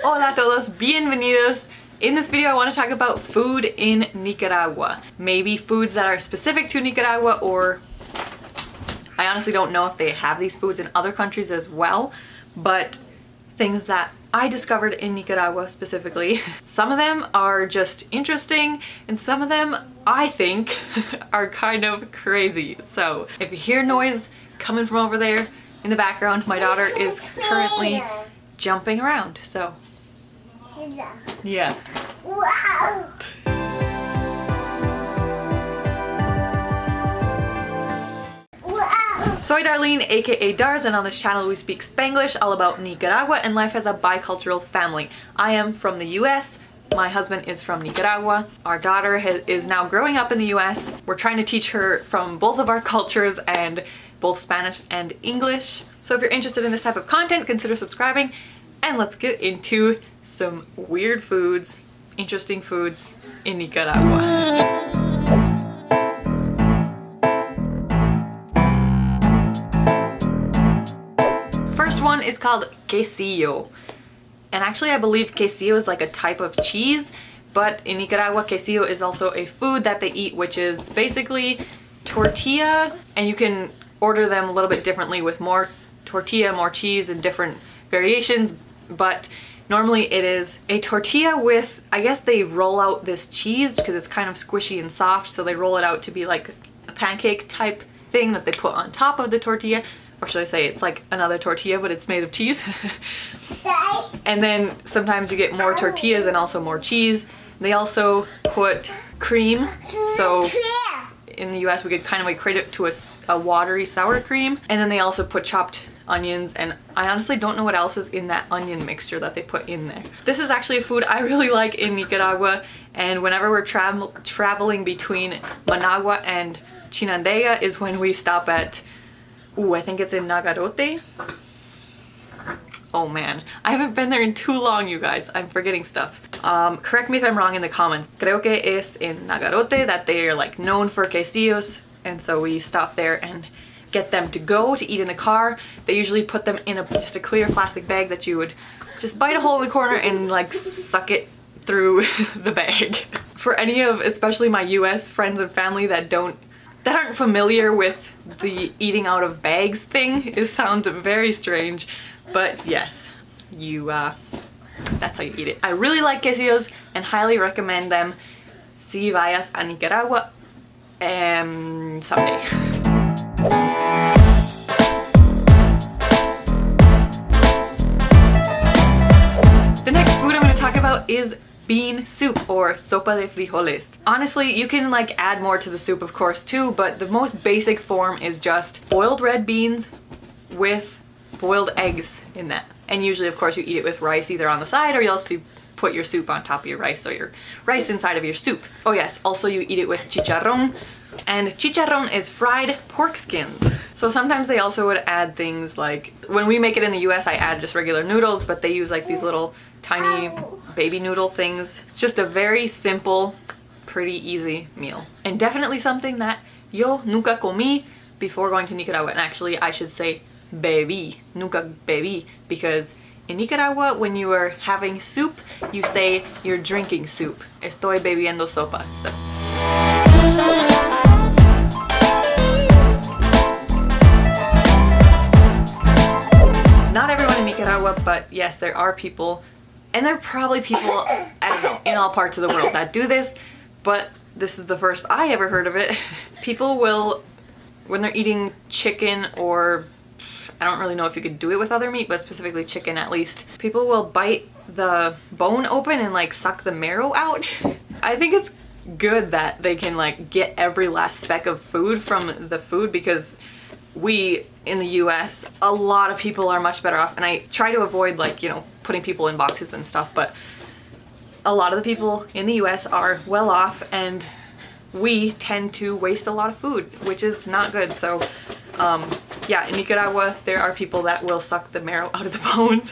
Hola a todos, bienvenidos. In this video I want to talk about food in Nicaragua. Maybe foods that are specific to Nicaragua, or I honestly don't know if they have these foods in other countries as well, but things that I discovered in Nicaragua specifically. Some of them are just interesting and some of them I think are kind of crazy. So if you hear noise coming from over there in the background, my daughter is currently jumping around, so yeah. Wow. Soy Darlene, aka Darz, and on this channel we speak Spanglish, all about Nicaragua and life as a bicultural family. I am from the US, my husband is from Nicaragua, our daughter is now growing up in the US. We're trying to teach her from both of our cultures and both Spanish and English. So if you're interested in this type of content, consider subscribing, and let's get into some weird foods, interesting foods in Nicaragua. First one is called quesillo. And actually I believe quesillo is like a type of cheese, but in Nicaragua quesillo is also a food that they eat, which is basically tortilla, and you can order them a little bit differently with more tortilla, more cheese, and different variations, but normally it is a tortilla with, I guess they roll out this cheese because it's kind of squishy and soft, so they roll it out to be like a pancake type thing that they put on top of the tortilla. Or should I say it's like another tortilla, but it's made of cheese. And then sometimes you get more tortillas and also more cheese. They also put cream, so in the US we could kind of equate it to a watery sour cream. And then they also put chopped onions, and I honestly don't know what else is in that onion mixture that they put in there. This is actually a food I really like in Nicaragua, and whenever we're traveling between Managua and Chinandega is when we stop at, I think it's in Nagarote. Oh man, I haven't been there in too long, you guys. I'm forgetting stuff. Correct me if I'm wrong in the comments. Creo que es en Nagarote that they are like known for quesillos, and so we stop there and get them to go to eat in the car. They usually put them in just a clear plastic bag that you would just bite a hole in the corner and like suck it through the bag. For any of especially my US friends and family that aren't familiar with the eating out of bags thing, it sounds very strange, but yes, that's how you eat it. I really like quesillos and highly recommend them si vayas a Nicaragua someday. The next food I'm going to talk about is bean soup, or sopa de frijoles. Honestly, you can like add more to the soup of course too, but the most basic form is just boiled red beans with boiled eggs in that. And usually of course you eat it with rice either on the side, or you also put your soup on top of your rice, so your rice inside of your soup. Oh yes, also you eat it with chicharrón, and chicharrón is fried pork skins. So sometimes they also would add things like, when we make it in the US I add just regular noodles, but they use like these little tiny baby noodle things. It's just a very simple, pretty easy meal. And definitely something that yo nunca comí before going to Nicaragua. And actually I should say bebí, nunca bebí, because in Nicaragua when you are having soup, you say you're drinking soup. Estoy bebiendo sopa. So. Not everyone in Nicaragua, but yes, there are people, and there are probably people, I don't know, in all parts of the world that do this, but this is the first I ever heard of it. People will, when they're eating chicken, or I don't really know if you could do it with other meat, but specifically chicken at least, people will bite the bone open and like suck the marrow out. I think it's good that they can like get every last speck of food from the food, because we in the US, a lot of people are much better off, and I try to avoid like, you know, putting people in boxes and stuff, but a lot of the people in the US are well off, and we tend to waste a lot of food, which is not good. So yeah, in Nicaragua there are people that will suck the marrow out of the bones.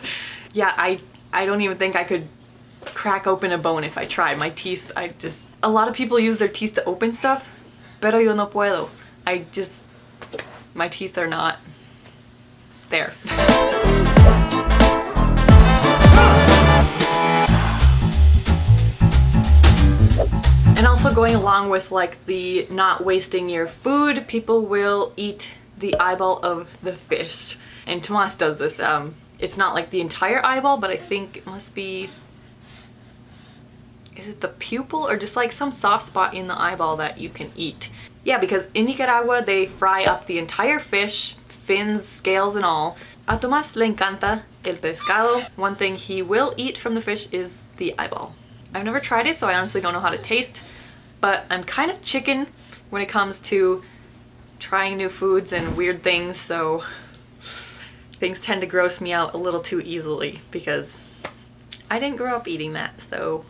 Yeah, I don't even think I could crack open a bone if I tried. My teeth, a lot of people use their teeth to open stuff, pero yo no puedo. My teeth are not there. going along with like the not wasting your food, people will eat the eyeball of the fish. And Tomas does this. It's not like the entire eyeball, but I think it must be, is it the pupil or just like some soft spot in the eyeball that you can eat? Yeah, because in Nicaragua they fry up the entire fish, fins, scales and all. A Tomas le encanta el pescado. One thing he will eat from the fish is the eyeball. I've never tried it, so I honestly don't know how to taste, but I'm kind of chicken when it comes to trying new foods and weird things, so things tend to gross me out a little too easily because I didn't grow up eating that. So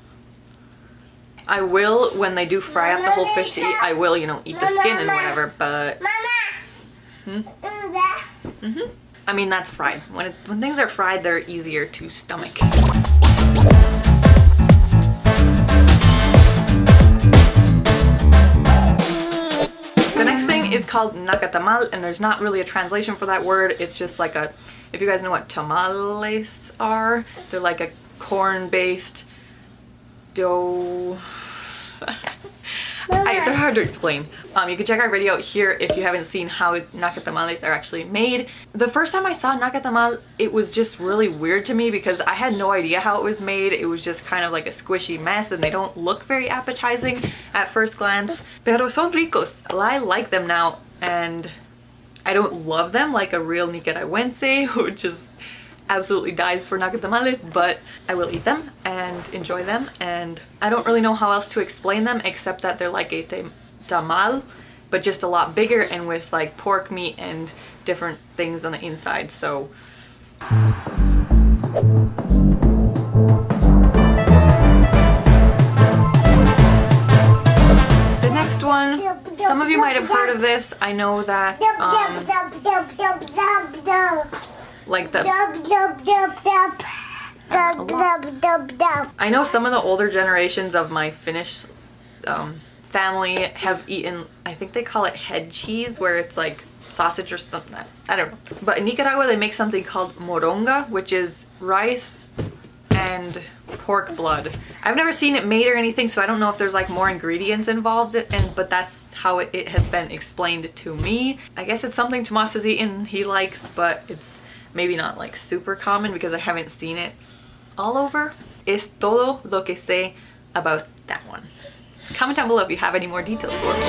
I will, when they do fry up the whole fish to eat, I will, you know, eat the skin and whatever, but I mean, that's fried. When things are fried, they're easier to stomach. The next thing is called nacatamal, and there's not really a translation for that word. It's just like a, if you guys know what tamales are, they're like a corn-based dough. They're hard to explain. You can check our video here if you haven't seen how nacatamales are actually made. The first time I saw nacatamal, it was just really weird to me because I had no idea how it was made. It was just kind of like a squishy mess and they don't look very appetizing at first glance. Pero son ricos. I like them now, and I don't love them like a real Nicaragüense who just absolutely dies for nacatamales, but I will eat them and enjoy them, and I don't really know how else to explain them except that they're like a tamal, but just a lot bigger and with like pork meat and different things on the inside. So the next one, some of you might have heard of this. I know that like the I know some of the older generations of my Finnish family have eaten, I think they call it head cheese, where it's like sausage or something. I don't know. But in Nicaragua they make something called moronga, which is rice and pork blood. I've never seen it made or anything, so I don't know if there's like more ingredients involved, but that's how it has been explained to me. I guess it's something Tomas has eaten, he likes, but it's maybe not like super common because I haven't seen it all over. Es todo lo que sé about that one. Comment down below if you have any more details for me.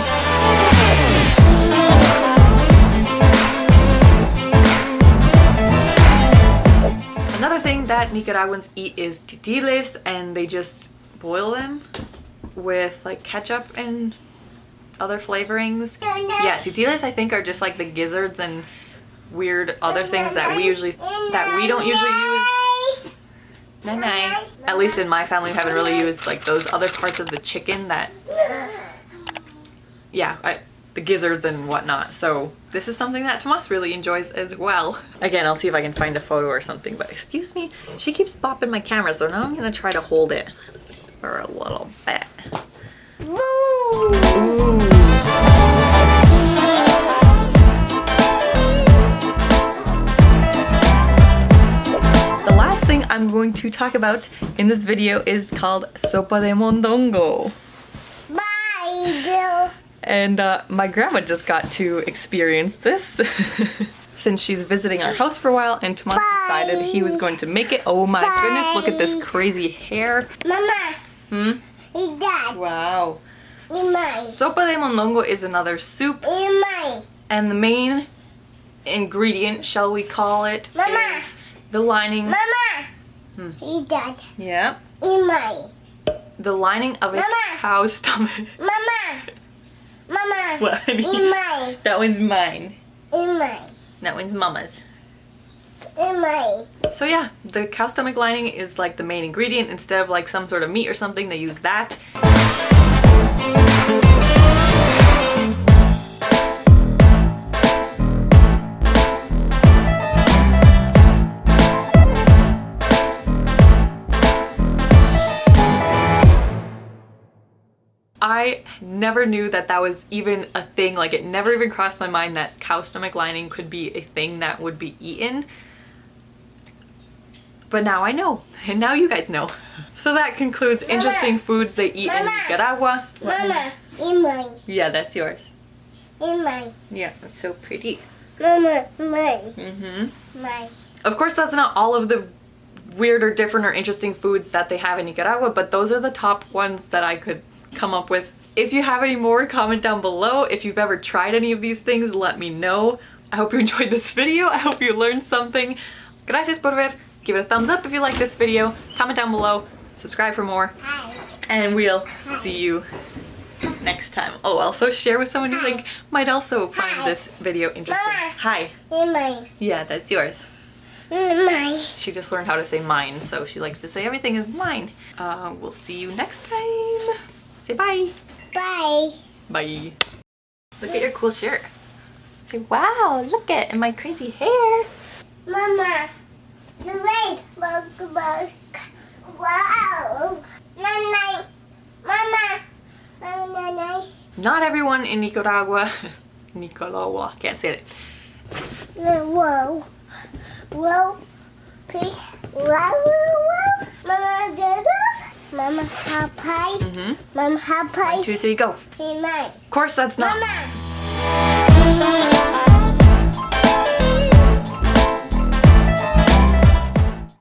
Another thing that Nicaraguans eat is titiles, and they just boil them with like ketchup and other flavorings. Yeah, titiles I think are just like the gizzards and weird other things that we don't usually use. Nanai. At least in my family we haven't really used like those other parts of the chicken that, yeah, the gizzards and whatnot. So this is something that Tomas really enjoys as well. Again, I'll see if I can find a photo or something, but excuse me, she keeps bopping my camera, so now I'm gonna try to hold it for a little bit. Ooh. Thing I'm going to talk about in this video is called sopa de mondongo. Bye. And my grandma just got to experience this since she's visiting our house for a while, and Tomas decided he was going to make it. Oh my goodness, look at this crazy hair. Mama. Dad. Wow. Sopa de mondongo is another soup, and the main ingredient, shall we call it, is the lining. Mama! Dad. Yeah? The lining of a cow's stomach. Mama! Mama! What, honey? That one's mine. That one's Mama's. So yeah, the cow stomach lining is like the main ingredient. Instead of like some sort of meat or something, they use that. I never knew that that was even a thing. Like, it never even crossed my mind that cow stomach lining could be a thing that would be eaten. But now I know, and now you guys know. So that concludes interesting foods they eat in Nicaragua. Mama, in mine. Yeah, that's yours. In mine. Yeah, it's so pretty. Mama, mine. Mm-hmm. Mine. Of course, that's not all of the weird or different or interesting foods that they have in Nicaragua, but those are the top ones that I could come up with. If you have any more, comment down below. If you've ever tried any of these things, let me know. I hope you enjoyed this video. I hope you learned something. Gracias por ver. Give it a thumbs up if you like this video. Comment down below. Subscribe for more. Hi. And we'll see you next time. Oh, also share with someone you think might also find this video interesting. Mama. Hi. In mine. Yeah, that's yours. In mine. She just learned how to say mine, so she likes to say everything is mine. We'll see you next time. Say bye. Bye. Bye. Look at your cool shirt. Say, wow, look at my crazy hair. Mama. Wait. Wow. Mama. Mama. Mama. Not everyone in Nicaragua, can't say it. Whoa. Whoa. Please. Whoa. Mama, do this. Mama, happy. Mm-hmm. Mama, happy. 1, 2, 3, go. In mine. Of course, that's not. Mama.